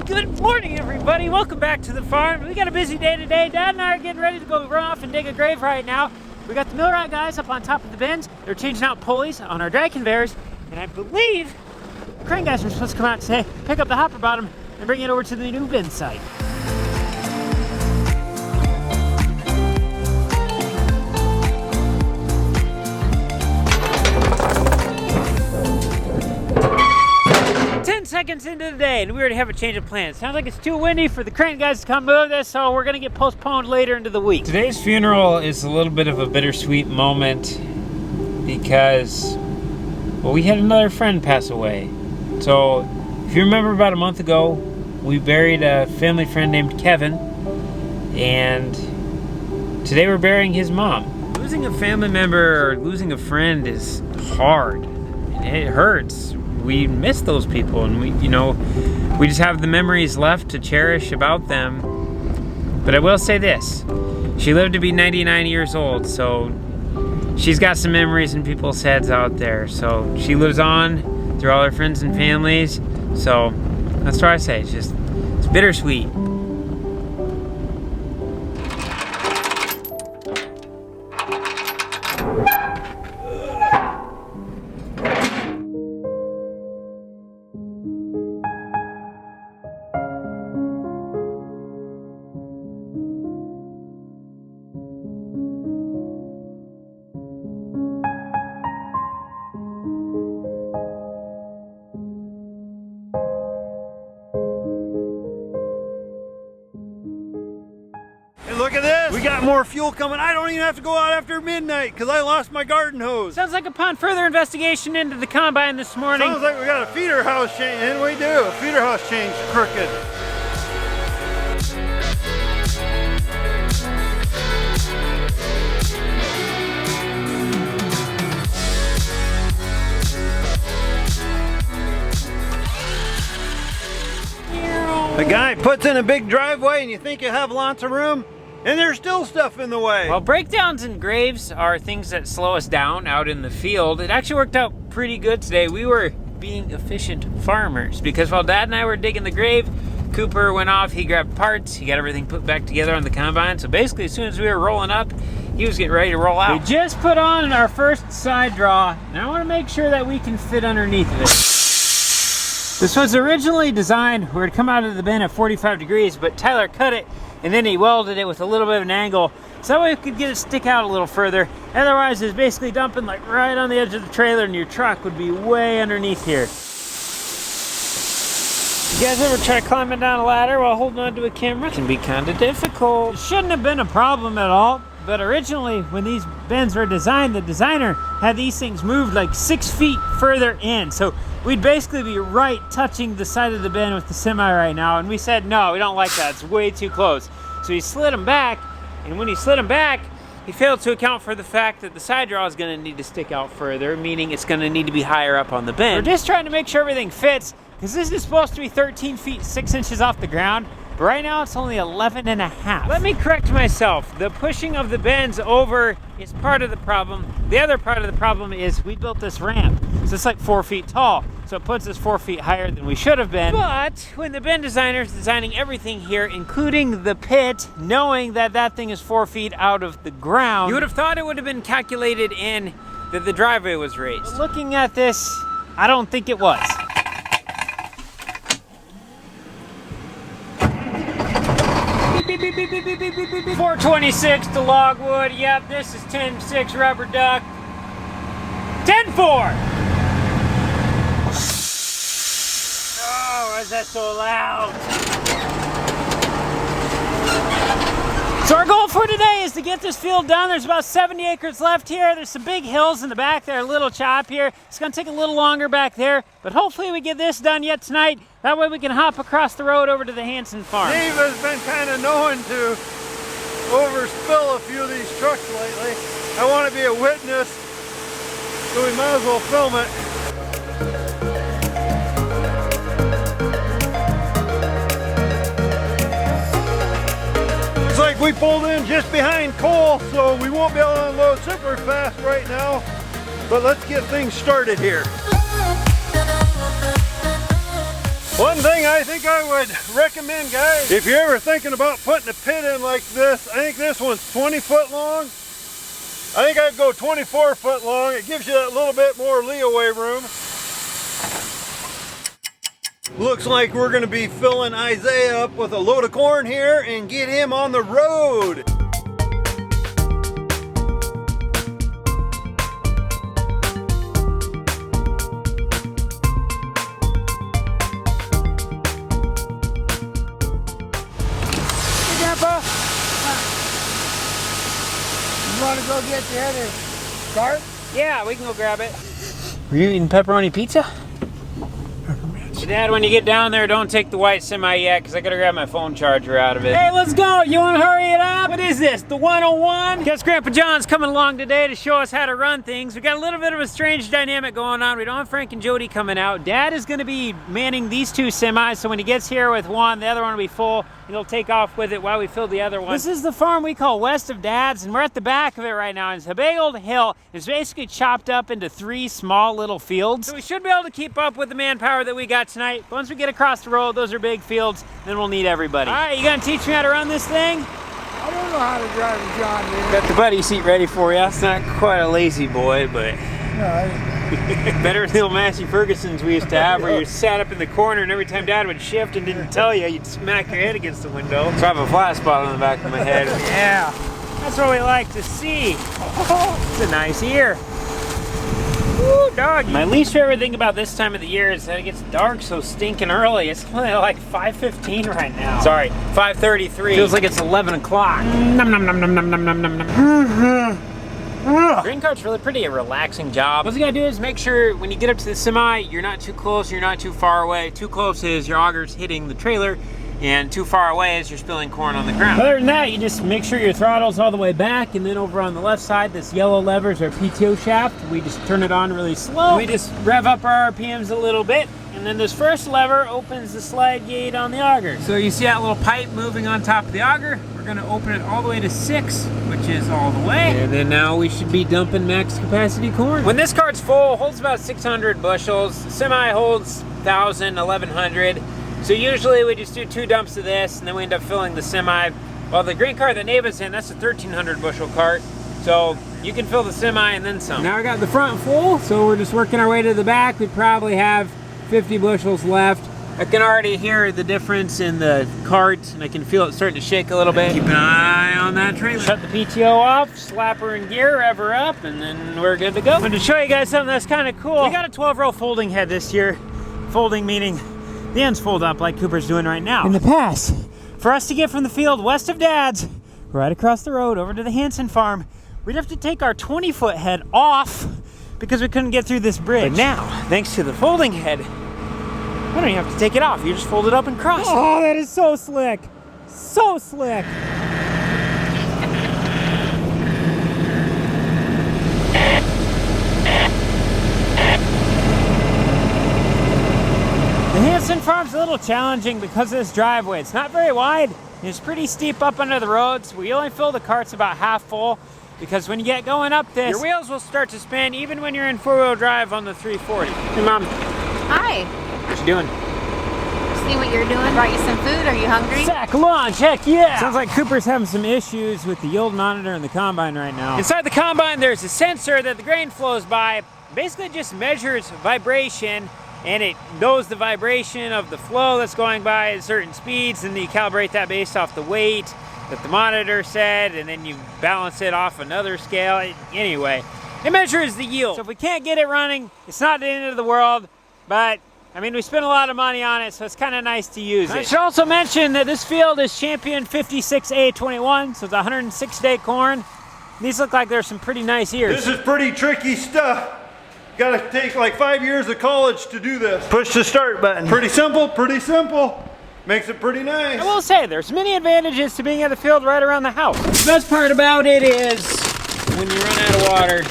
Good morning, everybody. Welcome back to the farm. We got a busy day today. Dad and I are getting ready to go run off and dig a grave right now. We got the millwright guys up on top of the bins. They're changing out pulleys on our drag conveyors, and I believe the crane guys are supposed to come out today, pick up the hopper bottom, and bring it over to the new bin site. 10 seconds into the day, and we already have a change of plans. Sounds like it's too windy for the crane guys to come move this, so we're gonna get postponed later into the week. Today's funeral is a little bit of a bittersweet moment because, well, we had another friend pass away. So, if you remember about a month ago, we buried a family friend named Kevin, and today we're burying his mom. Losing a family member or losing a friend is hard. It hurts. We miss those people, and we just have the memories left to cherish about them. But I will say this, she lived to be 99 years old, so she's got some memories in people's heads out there. So she lives on through all her friends and families. So that's what I say, it's bittersweet. Look at this! We got more fuel coming. I don't even have to go out after midnight because I lost my garden hose. Sounds like upon further investigation into the combine this morning. Sounds like we got a feeder house change, and we do. A feeder house change crooked. The guy puts in a big driveway and you think you have lots of room, and there's still stuff in the way. Well, breakdowns in graves are things that slow us down out in the field. It actually worked out pretty good today. We were being efficient farmers because while Dad and I were digging the grave, Cooper went off, he grabbed parts, he got everything put back together on the combine. So basically, as soon as we were rolling up, he was getting ready to roll out. We just put on our first side draw, and I want to make sure that we can fit underneath of it. This was originally designed where it'd come out of the bin at 45 degrees, but Tyler cut it and then he welded it with a little bit of an angle so that way we could get it stick out a little further. Otherwise, it's basically dumping like right on the edge of the trailer and your truck would be way underneath here. You guys ever try climbing down a ladder while holding onto a camera? It can be kind of difficult. It shouldn't have been a problem at all, but originally when these bins were designed, the designer had these things moved like 6 feet further in. So we'd basically be right touching the side of the bin with the semi right now, and we said, no, we don't like that, it's way too close. So he slid them back, and when he slid them back, he failed to account for the fact that the side draw is gonna need to stick out further, meaning it's gonna need to be higher up on the bin. We're just trying to make sure everything fits, because this is supposed to be 13 feet 6 inches off the ground, but right now it's only 11 and a half. Let me correct myself. The pushing of the bins over is part of the problem. The other part of the problem is we built this ramp, so it's like 4 feet tall. So it puts us 4 feet higher than we should have been. But when the bin designer is designing everything here, including the pit, knowing that that thing is 4 feet out of the ground, you would have thought it would have been calculated in that the driveway was raised. But looking at this, I don't think it was. Beep, beep, beep, beep, beep, beep, beep, beep, beep. 426 to logwood. Yep, this is 10-6 rubber duck. 10-4. Oh, why is that so loud? So our goal for today is to get this field done. There's about 70 acres left here. There's some big hills in the back there, a little chop here. It's gonna take a little longer back there, but hopefully we get this done yet tonight. That way we can hop across the road over to the Hanson farm. Dave has been kind of known to overspill a few of these trucks lately. I want to be a witness, so we might as well film it. Looks like we pulled in just behind Cole, so we won't be able to unload super fast right now, but let's get things started here. One thing I think I would recommend, guys, if you're ever thinking about putting a pit in like this, I think this one's 20 foot long. I think I'd go 24 foot long. It gives you that little bit more leeway room. Looks like we're gonna be filling Isaiah up with a load of corn here and get him on the road. You want to go get the other cart? Yeah, we can go grab it. Were you eating pepperoni pizza? Dad, when you get down there, don't take the white semi yet, because I gotta grab my phone charger out of it. Hey, let's go! You wanna hurry it up? What is this, the 101? Guess Grandpa John's coming along today to show us how to run things. We got a little bit of a strange dynamic going on. We don't have Frank and Jody coming out. Dad is gonna be manning these two semis, so when he gets here with one, the other one will be full. He'll take off with it while we fill the other one. This is the farm we call West of Dad's, and we're at the back of it right now. It's a big old hill. It's basically chopped up into 3 small little fields. So we should be able to keep up with the manpower that we got tonight. But once we get across the road, those are big fields, then we'll need everybody. All right, you gonna teach me how to run this thing? I don't know how to drive a John Deere. Got the buddy seat ready for you. It's not quite a lazy boy, but No, better than the old Massey Fergusons we used to have, where you sat up in the corner and every time Dad would shift and didn't tell you, you'd smack your head against the window. So I have a flat spot on the back of my head. Yeah, that's what we like to see. It's a nice ear. Ooh, dog. My least favorite thing about this time of the year is that it gets dark so stinking early. It's only like 5:15 right now. Sorry, 5:33. Feels like it's 11 o'clock. Nom nom nom nom nom nom nom nom nom. Grain cart's really a relaxing job. What you gotta do is make sure when you get up to the semi, you're not too close, you're not too far away. Too close is your auger's hitting the trailer, and too far away is you're spilling corn on the ground. Other than that, you just make sure your throttle's all the way back, and then over on the left side, this yellow lever is our PTO shaft. We just turn it on really slow. We just rev up our RPMs a little bit, and then this first lever opens the slide gate on the auger. So you see that little pipe moving on top of the auger? We're gonna open it all the way to 6, which is all the way. And then now we should be dumping max capacity corn. When this cart's full, holds about 600 bushels. Semi holds 1,000, 1,100. So usually we just do 2 dumps of this, and then we end up filling the semi. Well, the grain cart that Neva's in, that's a 1,300 bushel cart. So you can fill the semi and then some. Now I got the front full, so we're just working our way to the back. We probably have 50 bushels left. I can already hear the difference in the cart, and I can feel it starting to shake a little bit. Keep an eye on that trailer. Shut the PTO off, slap her in gear, rev her up, and then we're good to go. I wanted to show you guys something that's kind of cool. We got a 12-row folding head this year. Folding meaning the ends fold up like Cooper's doing right now. In the past, for us to get from the field west of Dad's, right across the road over to the Hanson farm, we'd have to take our 20-foot head off because we couldn't get through this bridge. But now, thanks to the folding head, I don't even have to take it off. You just fold it up and cross. Oh, that is so slick. So slick. The Hanson farm's a little challenging because of this driveway. It's not very wide. It's pretty steep up under the roads. We only fill the carts about half full because when you get going up this, your wheels will start to spin even when you're in 4-wheel drive on the 340. Hey, Mom. Hi. What you doing? See what you're doing? Brought you some food? Are you hungry? Sack lunch, heck yeah! Sounds like Cooper's having some issues with the yield monitor in the combine right now. Inside the combine, there's a sensor that the grain flows by. Basically just measures vibration, and it knows the vibration of the flow that's going by at certain speeds, and then you calibrate that based off the weight that the monitor said, and then you balance it off another scale. Anyway, it measures the yield. So if we can't get it running, it's not the end of the world, but I mean, we spent a lot of money on it, so it's kind of nice to use it. I should also mention that this field is Champion 56A21, so it's 106-day corn. These look like there's some pretty nice ears. This is pretty tricky stuff. Gotta take like 5 years of college to do this. Push the start button. Pretty simple, pretty simple. Makes it pretty nice. I will say, there's many advantages to being at the field right around the house. The best part about it is, when you run out of water,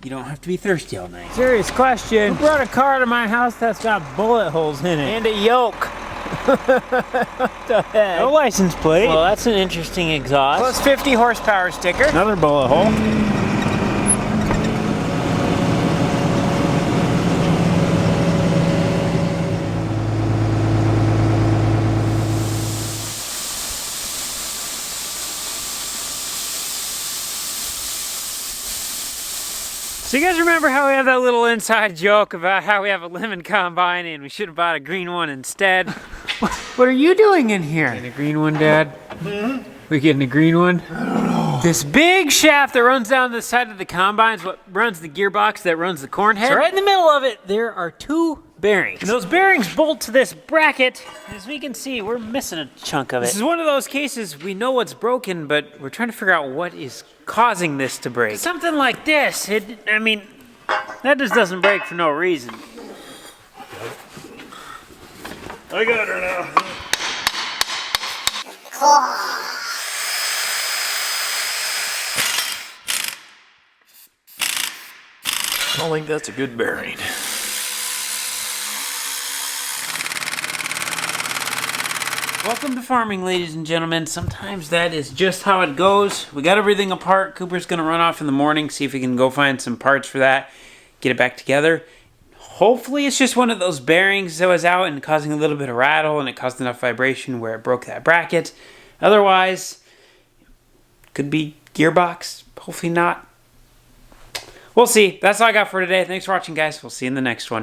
you don't have to be thirsty all night. Serious question. Who brought a car to my house that's got bullet holes in it? And a yoke. What the heck? No license plate. Well, that's an interesting exhaust. Plus 50 horsepower sticker. Another bullet hole. So you guys remember how we have that little inside joke about how we have a lemon combine and we should have bought a green one instead? What are you doing in here? Getting a green one, Dad? We getting a green one? I don't know. This big shaft that runs down the side of the combine is what runs the gearbox that runs the corn head. So right in the middle of it, there are two bearings. And those bearings bolt to this bracket. As we can see, we're missing a chunk of it. This is one of those cases we know what's broken, but we're trying to figure out what is causing this to break. Something like this, I mean, that just doesn't break for no reason. I got her now. I don't think that's a good bearing. Welcome to farming, ladies and gentlemen. Sometimes that is just how it goes. We got everything apart. Cooper's gonna run off in the morning, see if he can go find some parts for that, get it back together. Hopefully it's just one of those bearings that was out and causing a little bit of rattle and it caused enough vibration where it broke that bracket. Otherwise, could be gearbox, hopefully not. We'll see. That's all I got for today. Thanks for watching, guys. We'll see you in the next one.